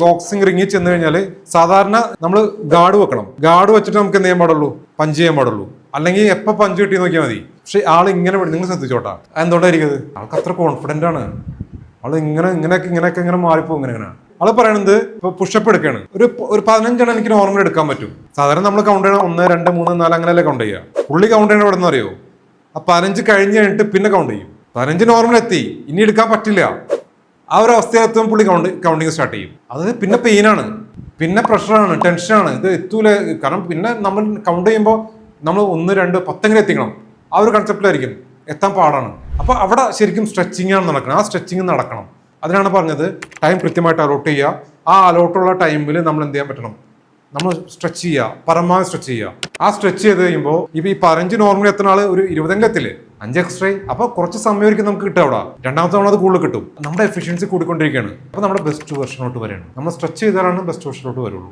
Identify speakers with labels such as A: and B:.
A: Boxing റിങ്ങിൽ ചെന്ന് കഴിഞ്ഞാൽ സാധാരണ നമ്മൾ ഗാർഡ് വെക്കണം. ഗാർഡ് വെച്ചിട്ട് നമുക്ക് എന്ത് ചെയ്യാൻ പാടുള്ളൂ? പഞ്ച് ചെയ്യാൻ പാടുള്ളൂ. അല്ലെങ്കിൽ എപ്പോൾ പഞ്ച് കിട്ടി നോക്കിയാൽ മതി. പക്ഷെ ആൾ ഇങ്ങനെ നിങ്ങൾ ശ്രദ്ധിച്ചോട്ടാ, എന്തുകൊണ്ടായിരിക്കും? ആൾക്ക് അത്ര കോൺഫിഡന്റ് ആണ്. ആള് ഇങ്ങനെ മാറിപ്പോകും. ഇങ്ങനെ ആള് പറയണത് ഇപ്പൊ പുഷപ്പ് എടുക്കുകയാണ്. ഒരു 15 എണ്ണം എനിക്ക് നോർമൽ എടുക്കാൻ പറ്റും. സാധാരണ നമ്മൾ കൗണ്ട് ചെയ്യണം 1, 2, 3, 4 അങ്ങനെയല്ലേ കൗണ്ട് ചെയ്യുക. പുള്ളി കൗണ്ട് ചെയ്യണം എവിടെ നിന്ന് അറിയോ? ആ 15 കഴിഞ്ഞിട്ട് പിന്നെ കൗണ്ട് ചെയ്യും. 15 നോർമൽ എത്തി, ഇനി എടുക്കാൻ പറ്റില്ല. ആ ഒരു അവസ്ഥയിലെത്തും പുള്ളി കൗണ്ടിങ് സ്റ്റാർട്ട് ചെയ്യും. അത് പിന്നെ പെയിനാണ്, പിന്നെ പ്രഷറാണ്, ടെൻഷനാണ്. ഇത് എത്തൂല. കാരണം പിന്നെ നമ്മൾ കൗണ്ട് ചെയ്യുമ്പോൾ നമ്മൾ 1, 2, 10 എത്തിക്കണം. ആ ഒരു കൺസെപ്റ്റിലായിരിക്കും, എത്താൻ പാടാണ്. അപ്പൊ അവിടെ ശരിക്കും സ്ട്രെച്ചിങ് ആണ് നടക്കണം. ആ സ്ട്രെച്ചിങ് നടക്കണം. അതിനാണ് പറഞ്ഞത് ടൈം കൃത്യമായിട്ട് അലോട്ട് ചെയ്യുക. ആ അലോട്ടുള്ള ടൈമിൽ നമ്മൾ എന്ത് ചെയ്യാൻ പറ്റണം? നമ്മൾ സ്ട്രെച്ച് ചെയ്യുക, പരമാവധി സ്ട്രെച്ച് ചെയ്യുക. ആ സ്ട്രെച്ച് ചെയ്ത് കഴിയുമ്പോൾ ഇപ്പൊ ഈ 15 നോർമലി എത്തുന്ന ആള് ഒരു 20 എത്തില്ലേ, 5 എക്സ്ട്രാ. അപ്പൊ കുറച്ച് സമയമായിരിക്കും നമുക്ക് കിട്ടുക. അവിടെ രണ്ടാമത്തെ തവണ അത് കൂടുതൽ കിട്ടും. നമ്മുടെ എഫിഷ്യൻസി കൂടിക്കൊണ്ടിരിക്കുകയാണ്. അപ്പൊ നമ്മുടെ ബെസ്റ്റ് വെർഷനോട്ട് വരെയാണ്. നമ്മൾ സ്ട്രെച്ച് ചെയ്താലാണ് ബെസ്റ്റ് വെർഷനോട്ട് വരുള്ളൂ.